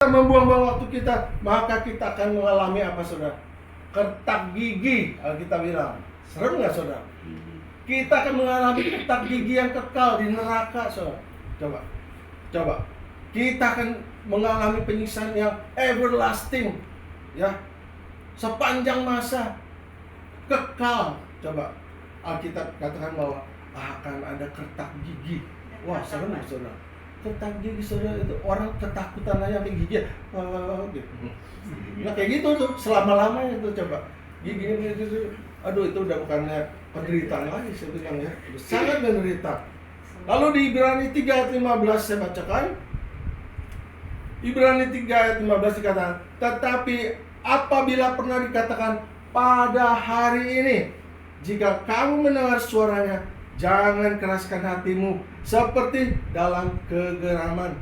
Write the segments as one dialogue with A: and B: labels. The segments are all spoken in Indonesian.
A: kita membuang-buang waktu kita, maka kita akan mengalami apa saudara? Kertak gigi, Alkitab bilang. Serem nggak saudara? Kita akan mengalami kertak gigi yang kekal di neraka saudara. Coba. Kita akan mengalami penyiksaan yang everlasting, ya, sepanjang masa, kekal. Coba Alkitab katakan bahwa akan ada kertak gigi. Wah, serem saudara. Kertak gigi saudara, itu orang ketakutan aja sampai gigi gitu. Nah kayak gitu tuh selama-lamanya tuh. Coba gigi gitu. Aduh, itu udah bukannya penderitaan lagi saya bilang ya. Sangat menderita. Lalu di Ibrani 3 ayat 15 saya bacakan. Ibrani 3 ayat 15 dikatakan, tetapi apabila pernah dikatakan pada hari ini, jika kamu mendengar suaranya, jangan keraskan hatimu seperti dalam kegeraman.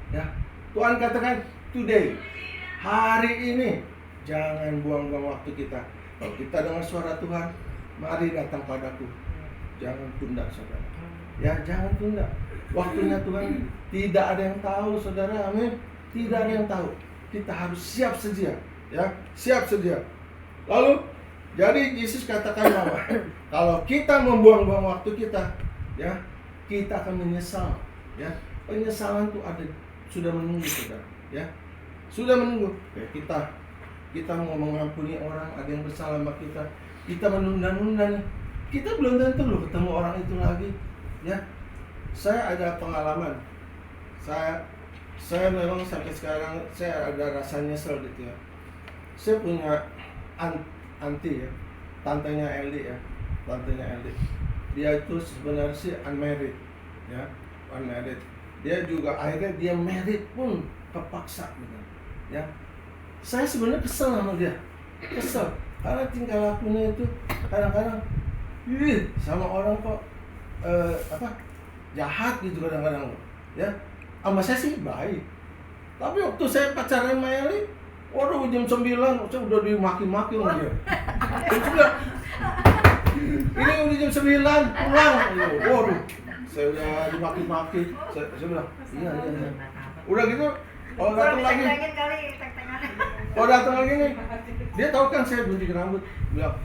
A: Ya, Tuhan katakan today, hari ini, jangan buang-buang waktu kita. Kalau kita dengar suara Tuhan, mari datang padaku. Jangan tunda saudara. Ya, jangan tunda. Waktunya Tuhan tidak ada yang tahu saudara. Amin. Tidak ada yang tahu. Kita harus siap sedia. Ya, siap sedia. Lalu jadi Yesus katakan bahwa kalau kita membuang-buang waktu kita, ya, kita akan menyesal. Ya, penyesalan itu ada, sudah menunggu saudara. Ya, sudah menunggu. Ya, kita mau mengampuni orang, ada yang bersalah sama kita menunda-nunda nih. Kita belum tentu loh ketemu orang itu lagi. Ya, saya ada pengalaman. Saya memang sampai sekarang saya ada rasa nyesel gitu ya. Saya punya anti ya, tantenya Eli ya, Dia itu sebenarnya sih unmarried, ya, unmarried. Dia juga akhirnya dia married pun kepaksa gitu, ya. Saya sebenarnya kesel sama dia, karena tingkah lakunya itu kadang-kadang, sama orang kok jahat gitu kadang-kadang, ya. Sama saya sih baik, tapi waktu saya pacaran sama Eli, waduh jam 9 saya udah dimaki-maki sama dia. Jam 9. Ini udah jam 9 pulang. Waduh, saya udah dimaki-maki. Saya bilang, iya. Udah gitu, kalau datang lagi nih, dia tahu kan saya gunting rambut. Bilang,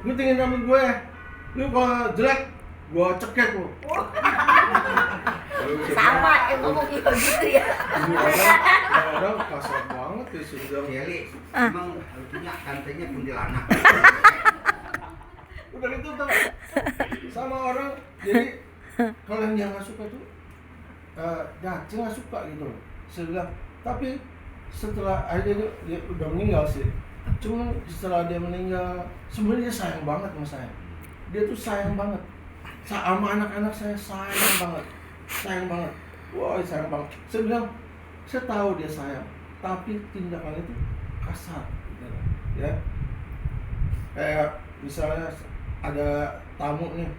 A: guntingin rambut gue. Lu kalau jelek, gue cekek lu.
B: Sama yang ngomong gitu ya.
A: Orang kasar banget ya sudah.
C: Eli, emang lucunya tantenya kuntilanak.
A: Udah gitu tuh sama orang, jadi kalau yang dia nggak suka tuh, saya nggak suka gitu loh. Saya bilang, tapi setelah akhirnya dia udah meninggal sih. Cuman setelah dia meninggal, sebenarnya dia sayang banget sama saya. Dia tuh sayang banget. Sama anak-anak saya sayang banget. Wah, sayang banget. Saya bilang, saya tahu dia sayang, tapi tindakannya itu kasar, gitu. Ya. Kayak misalnya ada tamu nih,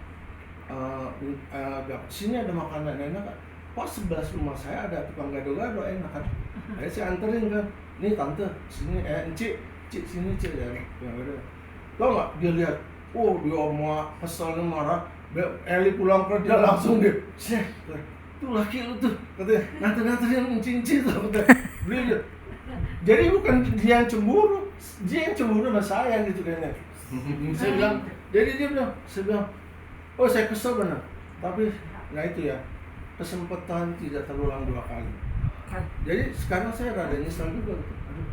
A: sini ada makanan enak kan? Pas sebelah rumah saya ada tukang gado-gado enak kan? Akhirnya saya anterin kan, nih tante, sini, Cik, sini Cik ya, gado. Tau nggak? Dia lihat, dia mau keselnya marah. Eli pulang kerja langsung dia, tuh laki lu tuh, katanya, nanti yang cincin tuh, katanya. Jadi bukan dia yang cemburu, dia yang cemburu sama saya gitu kayaknya. Saya bilang, saya bilang, oh saya kesel benar, tapi nah itu ya, kesempatan tidak terulang 2 kali. Jadi sekarang saya rada nyesel juga gitu. Aduh,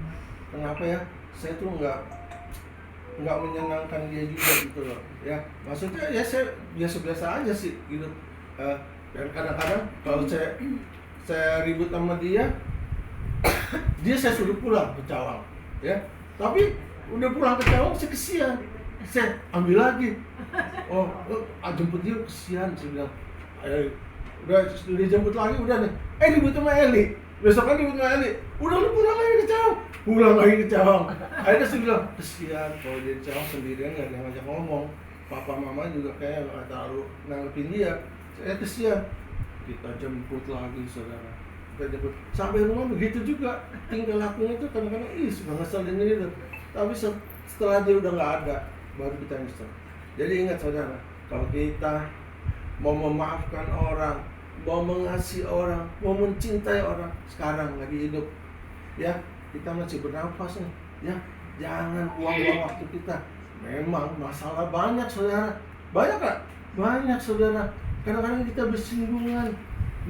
A: kenapa ya, saya tuh nggak menyenangkan dia juga gitu loh, ya. Maksudnya ya saya biasa aja sih gitu. Dan kadang-kadang kalau saya ribut sama dia saya suruh pulang ke Cawang, ya. Tapi udah pulang ke Cawang saya kesian, saya ambil lagi. Jemput dia kesian, saya bilang. Udah dijemput lagi, udah nih. Ribut sama Eli. Besok kan ribut sama Eli. Udah lu pulang lagi ke Cawang. Akhirnya saya bilang, kesian kalau dia di Cawang sendirian nggak ada yang ngajak ngomong. Papa mama juga kayak nggak terlalu nanggepin dia. Saya kesian. Kita jemput lagi saudara. Sampai rumah begitu juga. Tinggal lakunya itu kadang-kadang suka ngeselin gitu. Tapi setelah dia udah nggak ada, baru kita nyesel. Jadi ingat saudara, kalau kita mau memaafkan orang, mau mengasihi orang, mau mencintai orang, sekarang lagi hidup, ya kita masih bernafas nih, ya jangan buang-buang waktu kita. Memang masalah banyak saudara, banyak nggak? Banyak saudara. Kadang-kadang kita bersinggungan,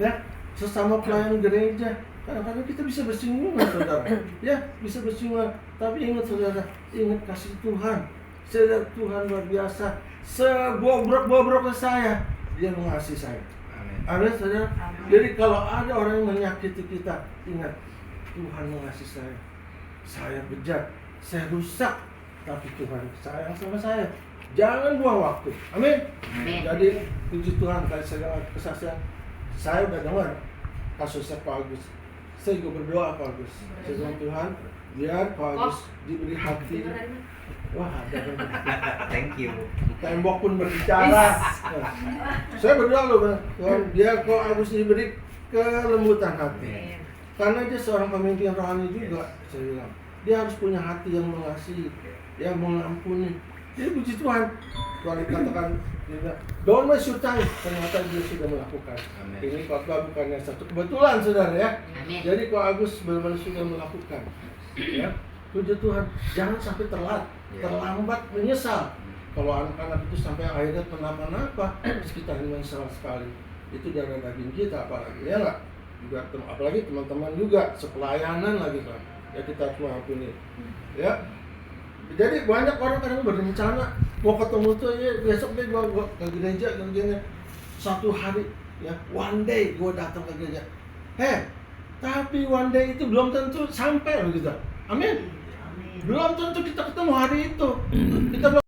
A: ya sesama pelayan gereja. Kadang-kadang kita bisa bersinggungan saudara, ya bisa bersinggungan. Tapi ingat saudara, ingat kasih Tuhan. Saudara, Tuhan luar biasa. Sebobrok-bobroknya saya, Dia mengasihi saya.
C: Amin.
A: Amin saudara. Jadi kalau ada orang yang menyakiti kita, ingat Tuhan mengasihi saya. Saya bejat, saya rusak, tapi Tuhan sayang sama saya. Jangan buang waktu. Amin.
B: Amin.
A: Jadi puji Tuhan, kali saya dengar kesaksian, saya udah dengar kasusnya Pak Agus. Saya juga berdoa Pak Agus. Saya bilang Tuhan, biar Pak Agus diberi hati. Wah, ada kan.
C: Thank you.
A: Tembok pun berbicara. Saya berdoa loh, Bang. Tuhan, biar Pak Agus diberi kelembutan hati. Karena dia seorang pemimpin rohani juga, saya bilang. Dia harus punya hati yang mengasihi, yang mengampuni. Jadi puji Tuhan. Tuhan dikatakan, dia bilang, don't waste your time. Ternyata dia sudah melakukan.
C: Amin.
A: Ini khotbah bukannya satu kebetulan, saudara ya.
B: Amin.
A: Jadi Pak Agus benar-benar sudah melakukan. Ya, puji Tuhan. Jangan sampai terlambat menyesal. Kalau anak-anak itu sampai akhirnya kenapa-napa, terus kita menyesal sekali. Itu darah daging kita, apalagi ya nggak? Juga apalagi teman-teman juga sepelayanan lagi Pak. Ya kita harus mengampuni. Ya. Jadi banyak orang kadang berencana mau ketemu tuh ya besok deh gua ke gereja gini satu hari ya one day gua datang ke gereja. Tapi one day itu belum tentu sampai begitu. Amin. Belum tentu kita ketemu hari itu. Kita